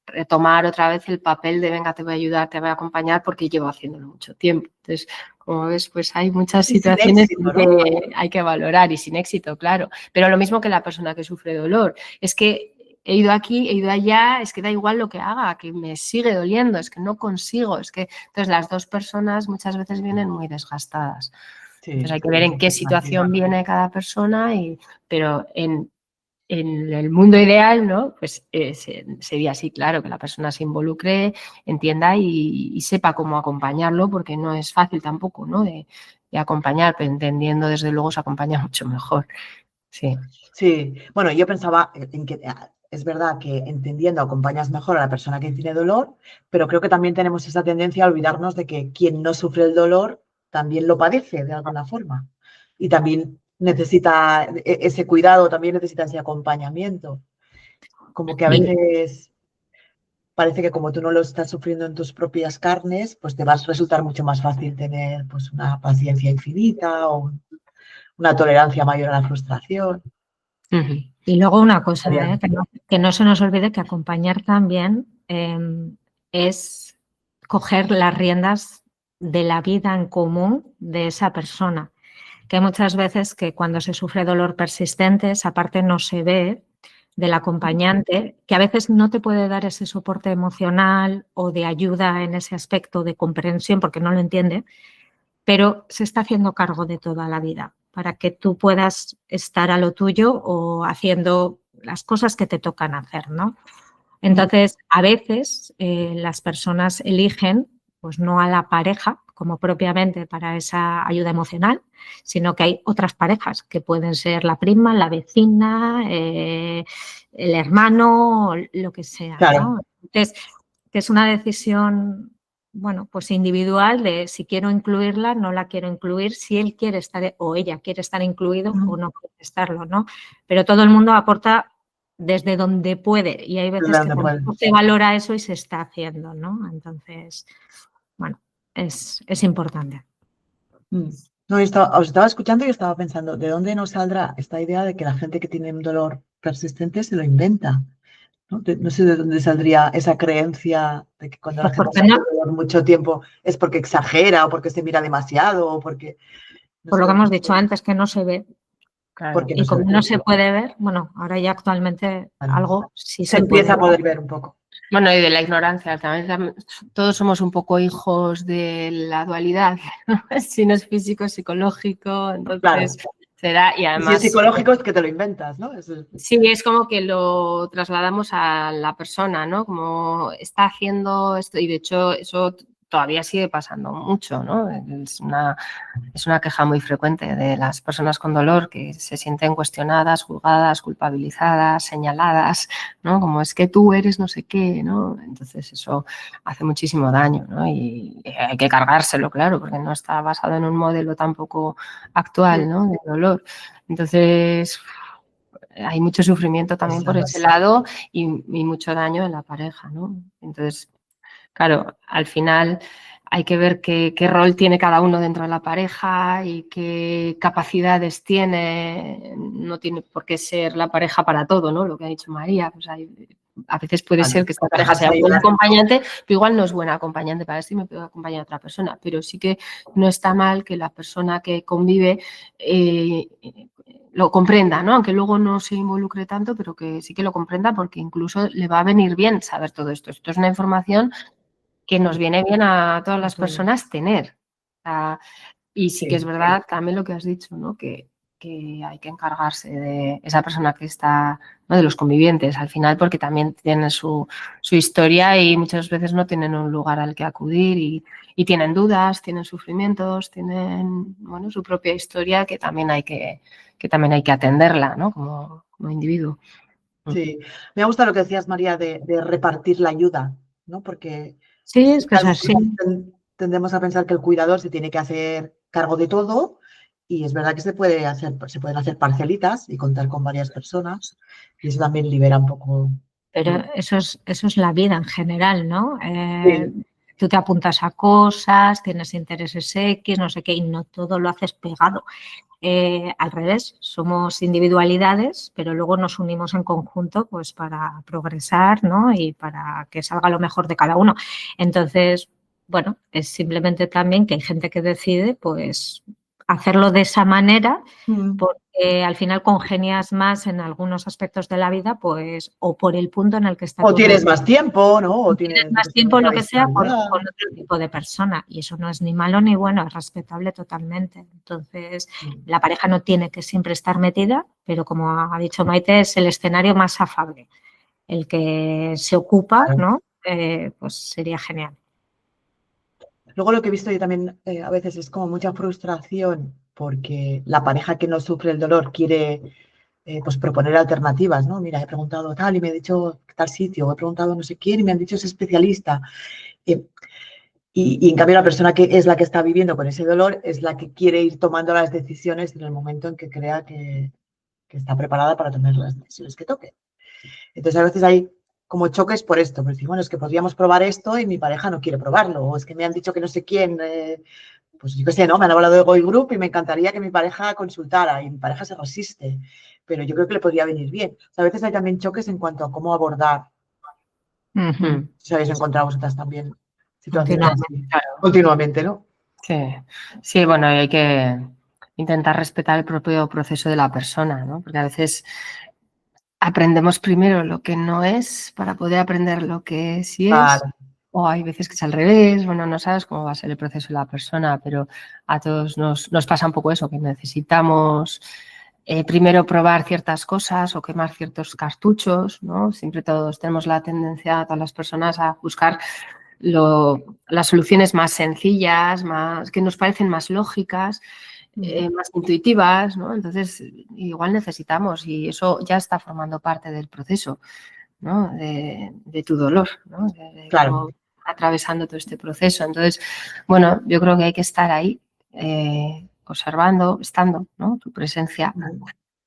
retomar otra vez el papel de venga, te voy a ayudar, te voy a acompañar porque llevo haciéndolo mucho tiempo. Entonces, como ves, pues hay muchas situaciones éxito, ¿no? que hay que valorar y sin éxito, claro. Pero lo mismo que la persona que sufre dolor, es que he ido aquí, he ido allá, es que da igual lo que haga, que me sigue doliendo, es que no consigo, es que entonces las dos personas muchas veces vienen muy desgastadas. Sí, entonces hay que ver en qué situación viene cada persona, pero en el mundo ideal, ¿no? Pues sería así, claro, que la persona se involucre, entienda y sepa cómo acompañarlo, porque no es fácil tampoco, ¿no? De acompañar, pero entendiendo, desde luego, se acompaña mucho mejor. Sí. Sí, bueno, yo pensaba en que es verdad que entendiendo acompañas mejor a la persona que tiene dolor, pero creo que también tenemos esa tendencia a olvidarnos de que quien no sufre el dolor también lo padece de alguna forma y también necesita ese cuidado, también necesita ese acompañamiento. Como que a veces parece que como tú no lo estás sufriendo en tus propias carnes, pues te va a resultar mucho más fácil tener pues una paciencia infinita o una tolerancia mayor a la frustración. Y luego una cosa, que no se nos olvide que acompañar también es coger las riendas de la vida en común de esa persona. Que hay muchas veces que cuando se sufre dolor persistente, esa parte no se ve del acompañante, que a veces no te puede dar ese soporte emocional o de ayuda en ese aspecto de comprensión porque no lo entiende, pero se está haciendo cargo de toda la vida para que tú puedas estar a lo tuyo o haciendo las cosas que te tocan hacer, ¿no? Entonces, a veces las personas eligen, pues no a la pareja como propiamente para esa ayuda emocional, sino que hay otras parejas que pueden ser la prima, la vecina, el hermano, lo que sea, Claro. ¿no? Entonces, que es una decisión, bueno, pues individual de si quiero incluirla, no la quiero incluir, si él quiere estar o ella quiere estar incluido o no quiere estarlo, ¿no? Pero todo el mundo aporta desde donde puede y hay veces que tampoco se valora eso y se está haciendo, ¿no? Entonces, bueno, es importante. No, os estaba escuchando y estaba pensando, ¿de dónde nos saldrá esta idea de que la gente que tiene un dolor persistente se lo inventa? No sé de dónde saldría esa creencia de que cuando la gente sufre dolor mucho tiempo es porque exagera o porque se mira demasiado o porque... Por lo que hemos dicho antes, que no se ve. Claro. Y como no se puede ver, bueno, ahora ya actualmente algo sí se empieza a poder ver un poco. Bueno, y de la ignorancia, también todos somos un poco hijos de la dualidad, si no es físico, psicológico, entonces será, y además... Y si es psicológico es que te lo inventas, ¿no? Sí, es como que lo trasladamos a la persona, ¿no? Como está haciendo esto, y de hecho eso todavía sigue pasando mucho, ¿no? Es una queja muy frecuente de las personas con dolor que se sienten cuestionadas, juzgadas, culpabilizadas, señaladas, ¿no? Como es que tú eres no sé qué, ¿no? Entonces eso hace muchísimo daño, ¿no? Y hay que cargárselo, claro, porque no está basado en un modelo tampoco actual, ¿no? De dolor. Entonces... hay mucho sufrimiento también por ese lado y mucho daño en la pareja, ¿no? Entonces, claro, al final hay que ver qué rol tiene cada uno dentro de la pareja y qué capacidades tiene. No tiene por qué ser la pareja para todo, ¿no? Lo que ha dicho María. Pues a veces puede ser que esta pareja sea buen acompañante, pero igual no es buena acompañante para esto y me puedo acompañar a otra persona. Pero sí que no está mal que la persona que convive lo comprenda, ¿no? Aunque luego no se involucre tanto, pero que sí que lo comprenda porque incluso le va a venir bien saber todo esto. Esto es una información que nos viene bien a todas las personas tener. Y sí que es verdad también lo que has dicho, ¿no? Que hay que encargarse de esa persona que está, ¿no? De los convivientes al final, porque también tienen su historia y muchas veces no tienen un lugar al que acudir y tienen dudas, tienen sufrimientos, tienen, bueno, su propia historia que también hay que atenderla, ¿no? Como individuo. Sí, me gusta lo que decías, María, de repartir la ayuda, ¿no? Porque Sí, es que es así. tendemos a pensar que el cuidador se tiene que hacer cargo de todo y es verdad que se pueden hacer parcelitas y contar con varias personas y eso también libera un poco. Pero eso es la vida en general, ¿no? Sí. Tú te apuntas a cosas, tienes intereses X, no sé qué, y no todo lo haces pegado. Al revés, somos individualidades, pero luego nos unimos en conjunto pues para progresar, ¿no? Y para que salga lo mejor de cada uno. Entonces, bueno, es simplemente también que hay gente que decide pues hacerlo de esa manera porque al final congenias más en algunos aspectos de la vida, pues, o por el punto en el que está O tu tienes más tiempo, ¿no? O tienes tienes más tiempo, lo que sea, con disponibilidad. otro tipo de persona. Y eso no es ni malo ni bueno, es respetable totalmente. Entonces, la pareja no tiene que siempre estar metida, pero como ha dicho Maite, es el escenario más afable. El que se ocupa, ¿no? Pues sería genial. Luego lo que he visto yo también a veces es como mucha frustración porque la pareja que no sufre el dolor quiere pues proponer alternativas, ¿no? Mira, he preguntado tal y me ha dicho tal sitio, o he preguntado no sé quién y me han dicho es especialista. Y en cambio la persona que es la que está viviendo con ese dolor es la que quiere ir tomando las decisiones en el momento en que crea que está preparada para tomar las decisiones que toque. Entonces a veces hay como choques por esto, por decir, bueno, es que podríamos probar esto y mi pareja no quiere probarlo, o es que me han dicho que no sé quién, pues yo qué sé, ¿no? Me han hablado de Goy Group y me encantaría que mi pareja consultara y mi pareja se resiste, pero yo creo que le podría venir bien. O sea, a veces hay también choques en cuanto a cómo abordar. Si habéis encontrado vosotras también situaciones así. Claro. Continuamente, ¿no? Sí, bueno, hay que intentar respetar el propio proceso de la persona, ¿no? Porque a veces aprendemos primero lo que no es para poder aprender lo que sí es. Claro. O hay veces que es al revés, bueno, no sabes cómo va a ser el proceso de la persona, pero a todos nos pasa un poco eso, que necesitamos primero probar ciertas cosas o quemar ciertos cartuchos, ¿no? Siempre todos tenemos la tendencia, todas las personas, a buscar las soluciones más sencillas, que nos parecen más lógicas, más intuitivas, ¿no? Entonces, igual necesitamos, y eso ya está formando parte del proceso, ¿no? De tu dolor, ¿no? Claro. Cómo atravesando todo este proceso. Entonces, bueno, yo creo que hay que estar ahí, observando, estando, ¿no? Tu presencia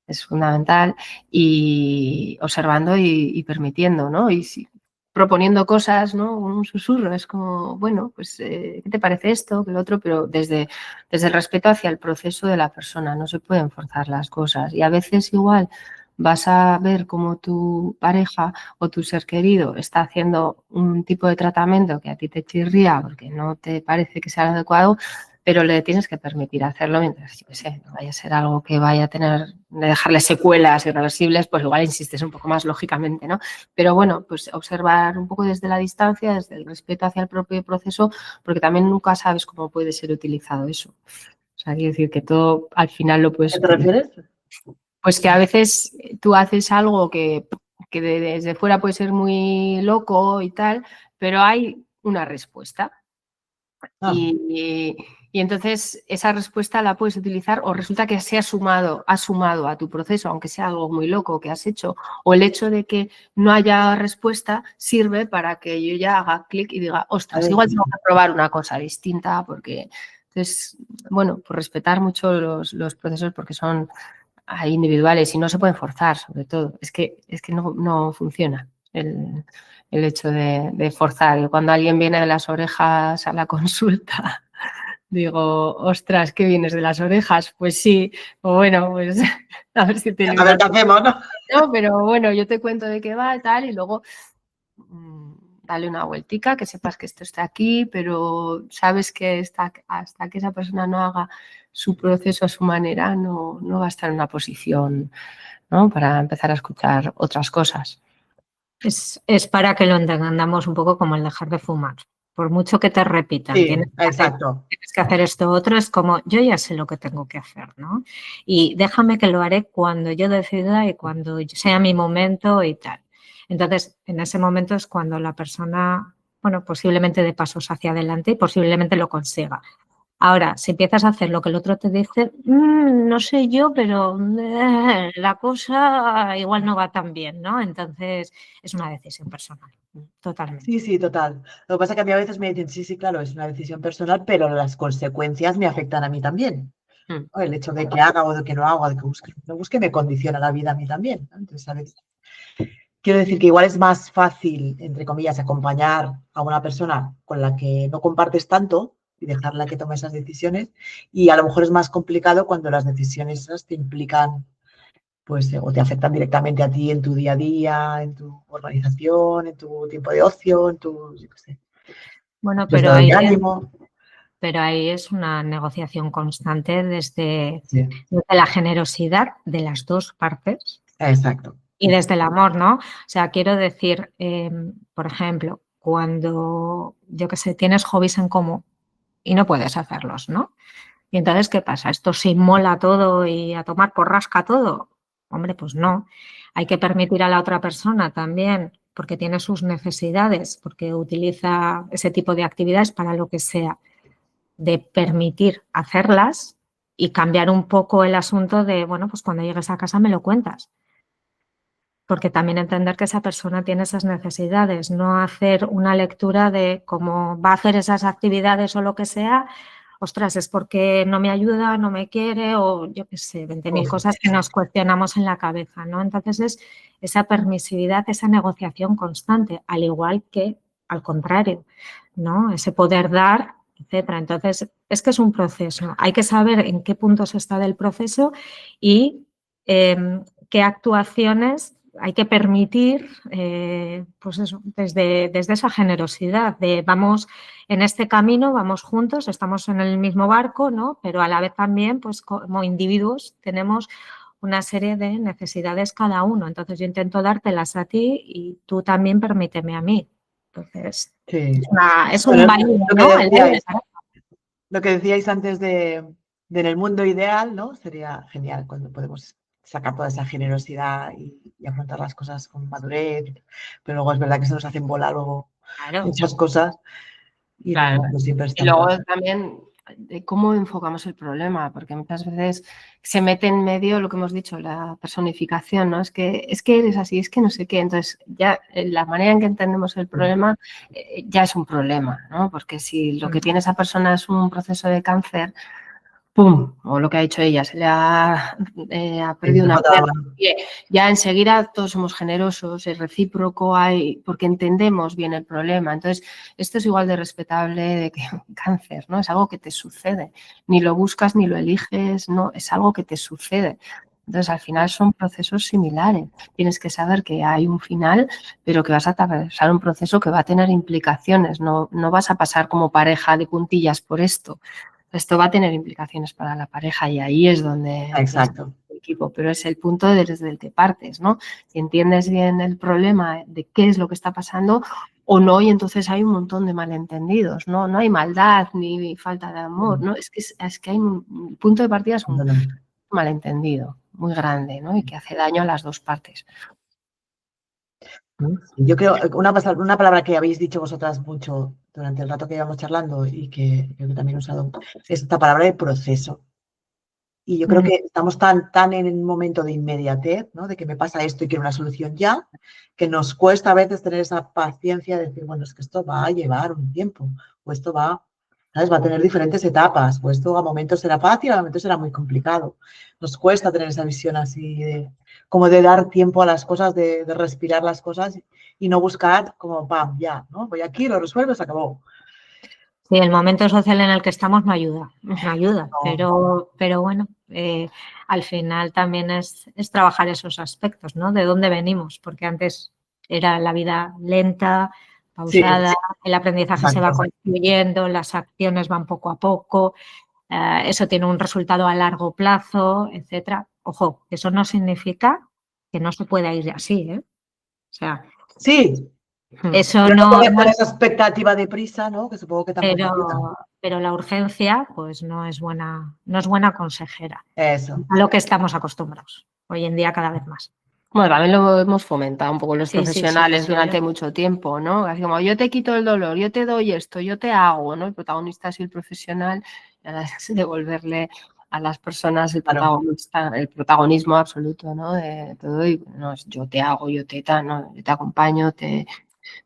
es fundamental y observando y permitiendo, ¿no? Y proponiendo cosas, ¿no? Un susurro, es como, bueno, pues, ¿qué te parece esto, que lo otro? Pero desde el respeto hacia el proceso de la persona, no se pueden forzar las cosas. Y a veces igual vas a ver cómo tu pareja o tu ser querido está haciendo un tipo de tratamiento que a ti te chirría porque no te parece que sea lo adecuado, pero le tienes que permitir hacerlo mientras, yo qué sé, no vaya a ser algo que vaya a tener, de dejarle secuelas irreversibles, pues igual insistes un poco más lógicamente, ¿no? Pero bueno, pues observar un poco desde la distancia, desde el respeto hacia el propio proceso, porque también nunca sabes cómo puede ser utilizado eso. O sea, quiero decir que todo al final lo puedes ¿A qué te utilizar. refieres? Pues que a veces tú haces algo que desde fuera puede ser muy loco y tal, pero hay una respuesta. Y entonces esa respuesta la puedes utilizar o resulta que ha sumado a tu proceso, aunque sea algo muy loco que has hecho, o el hecho de que no haya respuesta sirve para que yo ya haga clic y diga, ostras, igual tengo que probar una cosa distinta, porque entonces, bueno, pues respetar mucho los procesos porque son individuales y no se pueden forzar, sobre todo. Es que no funciona el hecho de forzar. Y cuando alguien viene de las orejas a la consulta, digo, ostras, ¿qué vienes de las orejas? Pues sí, o bueno, pues a ver si tienes... A ver qué hacemos, ¿no? No, pero bueno, yo te cuento de qué va y tal, y luego dale una vueltica, que sepas que esto está aquí, pero sabes que hasta que esa persona no haga su proceso a su manera, no va a estar en una posición, ¿no?, para empezar a escuchar otras cosas. Es para que lo entendamos un poco como el dejar de fumar. Por mucho que te repitan, Sí, tienes exacto. que hacer esto otro, es como yo ya sé lo que tengo que hacer, ¿no? Y déjame que lo haré cuando yo decida y cuando sea mi momento y tal. Entonces, en ese momento es cuando la persona, bueno, posiblemente dé pasos hacia adelante y posiblemente lo consiga. Ahora, si empiezas a hacer lo que el otro te dice, no sé yo, pero la cosa igual no va tan bien, ¿no? Entonces, es una decisión personal, totalmente. Sí, sí, total. Lo que pasa es que a mí a veces me dicen, sí, sí, claro, es una decisión personal, pero las consecuencias me afectan a mí también. ¿No? El hecho de que haga o de que no haga, de que busque, no busque, me condiciona la vida a mí también, ¿no? Entonces, a veces quiero decir que igual es más fácil, entre comillas, acompañar a una persona con la que no compartes tanto y dejarla que tome esas decisiones, y a lo mejor es más complicado cuando las decisiones esas te implican, pues, o te afectan directamente a ti en tu día a día, en tu organización, en tu tiempo de ocio, en tu, yo qué sé, Bueno, tu estado de ánimo. pero ahí es una negociación constante desde Sí, la generosidad de las dos partes exacto. y desde el amor, ¿no? O sea, quiero decir, por ejemplo, cuando, yo qué sé, tienes hobbies en común y no puedes hacerlos, ¿no? Y entonces, ¿qué pasa? ¿Esto se inmola todo y a tomar por rasca todo? Hombre, pues no. Hay que permitir a la otra persona también, porque tiene sus necesidades, porque utiliza ese tipo de actividades para lo que sea, de permitir hacerlas y cambiar un poco el asunto de, bueno, pues cuando llegues a casa me lo cuentas. Porque también entender que esa persona tiene esas necesidades, no hacer una lectura de cómo va a hacer esas actividades o lo que sea, ostras, es porque no me ayuda, no me quiere o yo qué sé, 20.000 cosas que nos cuestionamos en la cabeza, ¿no? Entonces es esa permisividad, esa negociación constante, al igual que al contrario, ¿no? Ese poder dar, etcétera. Entonces es que es un proceso, hay que saber en qué puntos está del proceso y qué actuaciones hay que permitir, pues eso, desde esa generosidad de vamos en este camino, vamos juntos, estamos en el mismo barco, ¿no? Pero a la vez también, pues como individuos tenemos una serie de necesidades cada uno. Entonces yo intento dártelas a ti y tú también permíteme a mí. Entonces Sí. es Bueno, un baile, ¿no? lo que decíais antes de en el mundo ideal, ¿no? Sería genial cuando podemos sacar toda esa generosidad y afrontar las cosas con madurez, pero luego es verdad que se nos hacen bola luego Claro. muchas cosas y Claro. no siempre Y están luego todas. también de cómo enfocamos el problema, porque muchas veces se mete en medio lo que hemos dicho, la personificación, ¿no? Es que eres así, es que no sé qué. Entonces, ya la manera en que entendemos el problema ya es un problema, ¿no? Porque si lo que tiene esa persona es un proceso de cáncer, ¡pum! O lo que ha dicho ella, se le ha perdido una pierna. Ya enseguida todos somos generosos, es recíproco, porque entendemos bien el problema. Entonces, esto es igual de respetable de que un cáncer, ¿no? Es algo que te sucede. Ni lo buscas ni lo eliges, no, es algo que te sucede. Entonces, al final son procesos similares. Tienes que saber que hay un final, pero que vas a atravesar un proceso que va a tener implicaciones. No vas a pasar como pareja de puntillas por esto. Esto va a tener implicaciones para la pareja y ahí es donde Exacto. el equipo, pero es el punto desde el que partes, ¿no? Si entiendes bien el problema de qué es lo que está pasando o no, y entonces hay un montón de malentendidos, ¿no? No hay maldad ni falta de amor, ¿no? Es que hay un punto de partida, es un malentendido muy grande, ¿no? Y que hace daño a las dos partes. Yo creo, una palabra que habéis dicho vosotras mucho durante el rato que íbamos charlando y que yo también he usado, es esta palabra de proceso. Y yo creo que estamos tan en un momento de inmediatez, ¿no? De que me pasa esto y quiero una solución ya, que nos cuesta a veces tener esa paciencia de decir, bueno, es que esto va a llevar un tiempo, o esto va, ¿sabes? Va a tener diferentes etapas, o esto a momentos será fácil, a momentos será muy complicado. Nos cuesta tener esa visión así como de dar tiempo a las cosas, de respirar las cosas y no buscar como, pam, ya, ¿no? Voy aquí, lo resuelvo, se acabó. Sí, el momento social en el que estamos no ayuda, No. pero bueno, al final también es trabajar esos aspectos, ¿no? De dónde venimos, porque antes era la vida lenta, pausada, el aprendizaje se va Exacto. construyendo, las acciones van poco a poco, eso tiene un resultado a largo plazo, etcétera. Ojo, eso no significa que no se pueda ir así, ¿eh? O sea, Sí, eso pero no no, con esa expectativa de prisa, ¿no? Que supongo que tampoco ayuda. pero la urgencia, pues no es buena consejera. Eso. A lo que estamos acostumbrados hoy en día cada vez más. Bueno, también lo hemos fomentado un poco los Sí, sí, profesionales sí, durante mucho tiempo, ¿no? Así como yo te quito el dolor, yo te doy esto, yo te hago, ¿no? El protagonista es el profesional, y ahora es devolverle a las personas el protagonismo absoluto, ¿no? De todo y no es yo te hago, yo te acompaño, te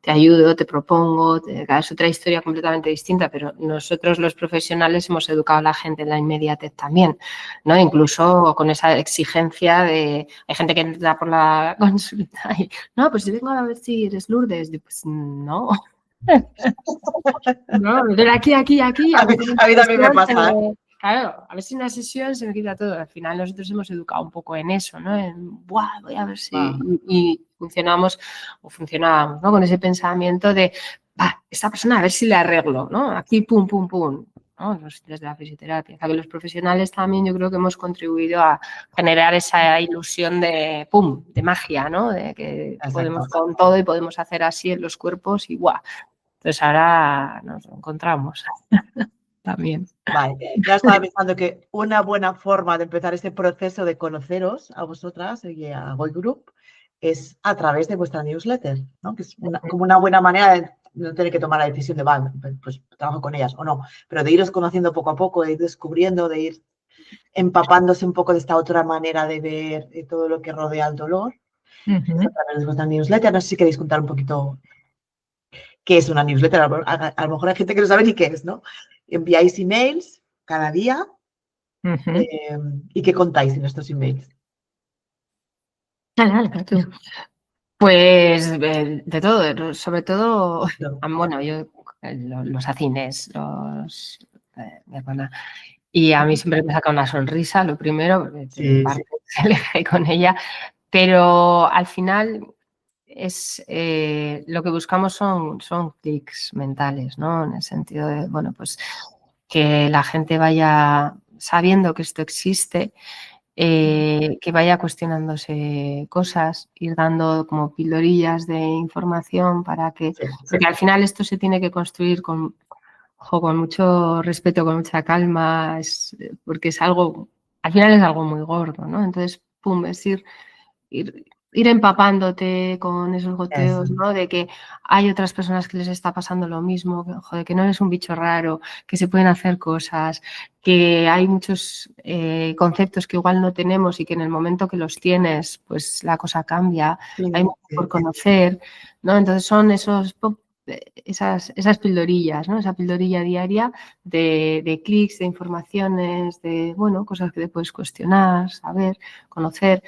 ayudo, te propongo, es otra historia completamente distinta, pero nosotros los profesionales hemos educado a la gente en la inmediatez también, ¿no? Incluso con esa exigencia de, hay gente que entra por la consulta y, no, pues yo vengo a ver si eres Lourdes, y pues no. No, aquí, A mí también me pasa, ¿eh? Claro, a ver si una sesión se me quita todo. Al final nosotros hemos educado un poco en eso, ¿no? En, ¡buah! Voy a ver si... Y funcionábamos, ¿no? Con ese pensamiento de, va, esta persona a ver si le arreglo, ¿no? Aquí, pum, pum, pum, ¿no? Desde la fisioterapia. O sea, que los profesionales también yo creo que hemos contribuido a generar esa ilusión de, pum, de magia, ¿no? De que podemos con todo y podemos hacer así en los cuerpos y, ¡buah! Entonces ahora nos encontramos también. Vale, ya estaba pensando que una buena forma de empezar este proceso de conoceros a vosotras y a Goy Group es a través de vuestra newsletter, ¿no? Que es como una buena manera de no tener que tomar la decisión de, vale, pues trabajo con ellas o no, pero de iros conociendo poco a poco, de ir descubriendo, de ir empapándose un poco de esta otra manera de ver todo lo que rodea el dolor. Es a través de vuestra newsletter. No sé si queréis contar un poquito qué es una newsletter. A lo mejor hay gente que no sabe ni qué es, ¿no? Enviáis emails cada día. ¿Y qué contáis en estos emails? Pues de todo, sobre todo, bueno, yo los acines, mi hermana, y a mí siempre me saca una sonrisa, lo primero, porque Sí, parte se aleja con ella, pero al final es lo que buscamos son clics mentales, ¿no? En el sentido de, bueno, pues que la gente vaya sabiendo que esto existe, que vaya cuestionándose cosas, ir dando como pildorillas de información para que, porque al final esto se tiene que construir con mucho respeto, con mucha calma, porque es algo, al final es algo muy gordo, ¿no? Entonces, pum, es ir empapándote con esos goteos, ¿no? De que hay otras personas que les está pasando lo mismo, que, joder, que no eres un bicho raro, que se pueden hacer cosas, que hay muchos conceptos que igual no tenemos y que en el momento que los tienes, pues la cosa cambia, hay mucho por conocer, ¿no? Entonces son esas pildorillas, ¿no? Esa pildorilla diaria de clics, de informaciones, de, bueno, cosas que te puedes cuestionar, saber, conocer.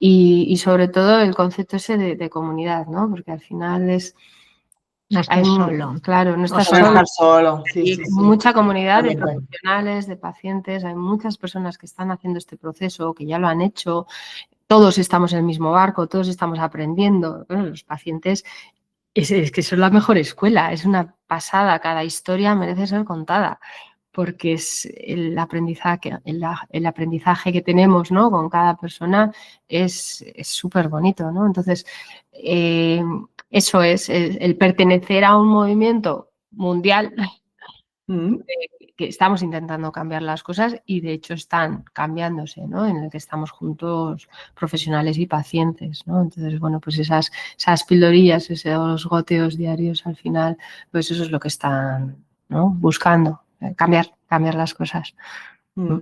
Y sobre todo el concepto ese de comunidad, ¿no? Porque al final no estás solo. Claro, no estás solo. Sí, mucha comunidad de profesionales, de pacientes, hay muchas personas que están haciendo este proceso, que ya lo han hecho, todos estamos en el mismo barco, todos estamos aprendiendo. Bueno, los pacientes es que son la mejor escuela, es una pasada, cada historia merece ser contada, porque es el aprendizaje que tenemos, ¿no? Con cada persona es súper bonito, ¿no? Entonces, eso es el pertenecer a un movimiento mundial que estamos intentando cambiar las cosas y de hecho están cambiándose, ¿no? En el que estamos juntos profesionales y pacientes, ¿no? Entonces, bueno, pues esas pildorillas, esos goteos diarios al final, pues eso es lo que están, ¿no? Buscando. Cambiar las cosas. Yo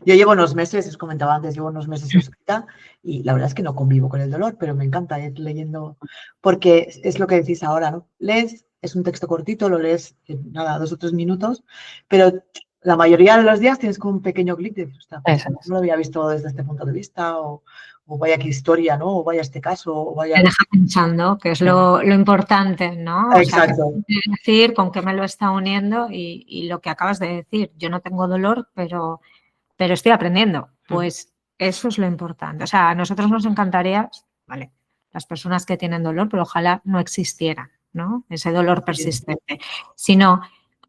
llevo unos meses, os comentaba antes, llevo unos meses suscrita y la verdad es que no convivo con el dolor, pero me encanta ir leyendo, porque es lo que decís ahora, ¿no? Lees, es un texto cortito, lo lees en nada, 2 o 3 minutos, pero la mayoría de los días tienes como un pequeño clic de, pues, no lo había visto desde este punto de vista, o vaya qué historia, ¿no? O vaya este caso, o vaya... Te deja pensando, que es lo importante, ¿no? Exacto. O sea, decir con qué me lo está uniendo y lo que acabas de decir, yo no tengo dolor, pero estoy aprendiendo. Pues eso es lo importante. O sea, a nosotros nos encantaría, vale, las personas que tienen dolor, pero ojalá no existieran. ¿no? Ese dolor persistente, sino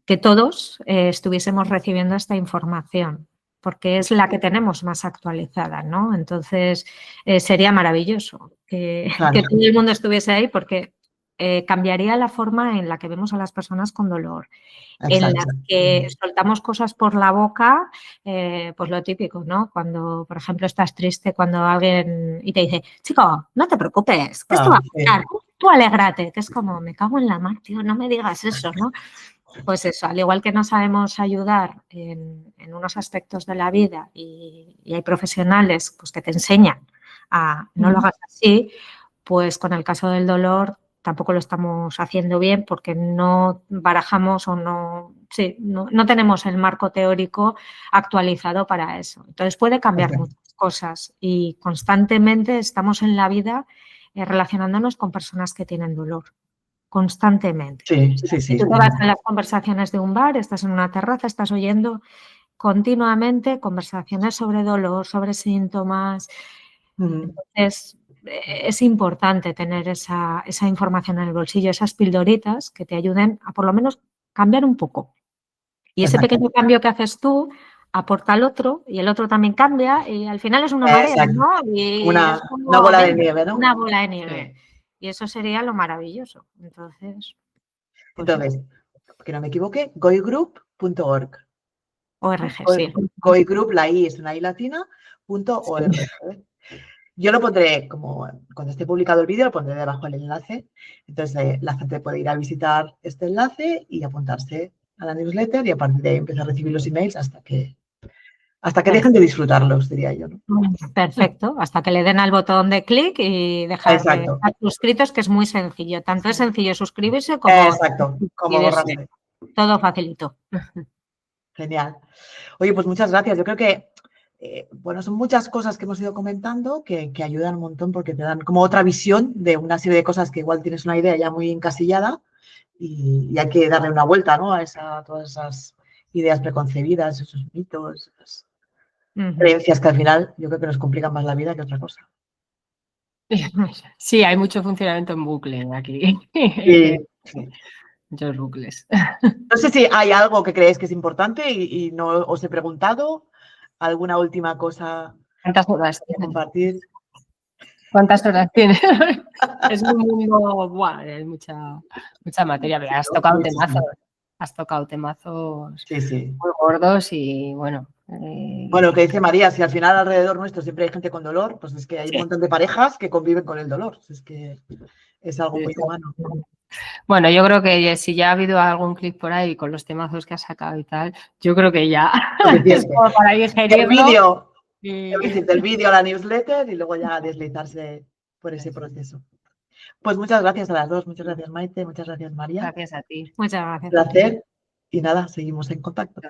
que todos estuviésemos recibiendo esta información, porque es la que tenemos más actualizada, ¿no? Entonces, sería maravilloso que todo el mundo estuviese ahí, porque cambiaría la forma en la que vemos a las personas con dolor, en las que soltamos cosas por la boca, pues lo típico, ¿no? Cuando, por ejemplo, estás triste, cuando alguien y te dice, chico, no te preocupes, que esto va a pasar, tú alégrate, que es como, me cago en la mar, tío, no me digas eso, ¿no? Pues eso, al igual que no sabemos ayudar en unos aspectos de la vida y hay profesionales pues, que te enseñan a no lo hagas así, pues con el caso del dolor tampoco lo estamos haciendo bien porque no barajamos o no tenemos el marco teórico actualizado para eso. Entonces puede cambiar muchas cosas y constantemente estamos en la vida relacionándonos con personas que tienen dolor. Constantemente. Si tú te vas a las conversaciones de un bar, estás en una terraza, estás oyendo continuamente conversaciones sobre dolor, sobre síntomas. Entonces, es importante tener esa información en el bolsillo, esas pildoritas que te ayuden a por lo menos cambiar un poco. Y ese pequeño cambio que haces tú aporta al otro y el otro también cambia y al final es una marea, ¿no? Y una bola de nieve, ¿no? Una bola de nieve. Y eso sería lo maravilloso. Entonces, que no me equivoque, goigroup.org. ORG, sí. Goigroup, la I es una I latina, .org. Yo lo pondré, como cuando esté publicado el vídeo, lo pondré debajo el enlace. Entonces, la gente puede ir a visitar este enlace y apuntarse a la newsletter y a partir de ahí empezar a recibir los emails hasta que dejen de disfrutarlos, diría yo, ¿no? Perfecto, hasta que le den al botón de clic y dejar de estar suscritos, que es muy sencillo. Tanto es sencillo suscribirse como borrarse. Todo facilito. Genial. Oye, pues muchas gracias. Yo creo que, bueno, son muchas cosas que hemos ido comentando que ayudan un montón porque te dan como otra visión de una serie de cosas que igual tienes una idea ya muy encasillada y hay que darle una vuelta, ¿no? A todas esas ideas preconcebidas, esos mitos, esas creencias que al final yo creo que nos complican más la vida que otra cosa. Sí, hay mucho funcionamiento en bucle aquí. Sí. Muchos bucles. No sé si hay algo que creéis que es importante y no os he preguntado. ¿Alguna última cosa? ¿Cuántas horas que compartir? ¿Cuántas horas tienes? Es un mundo, es mucha materia, pero has tocado temazos. Has tocado temazos muy gordos y bueno. Bueno, lo que dice María, si al final alrededor nuestro siempre hay gente con dolor, pues es que hay un montón de parejas que conviven con el dolor. Es que es algo muy humano. Bueno, yo creo que si ya ha habido algún clip por ahí con los temazos que has sacado y tal, yo creo que ya es como para digerirlo. Del vídeo a la newsletter y luego ya deslizarse por ese proceso. Pues muchas gracias a las dos. Muchas gracias, Maite. Muchas gracias, María. Gracias a ti. Muchas gracias. Un placer. Y nada, seguimos en contacto.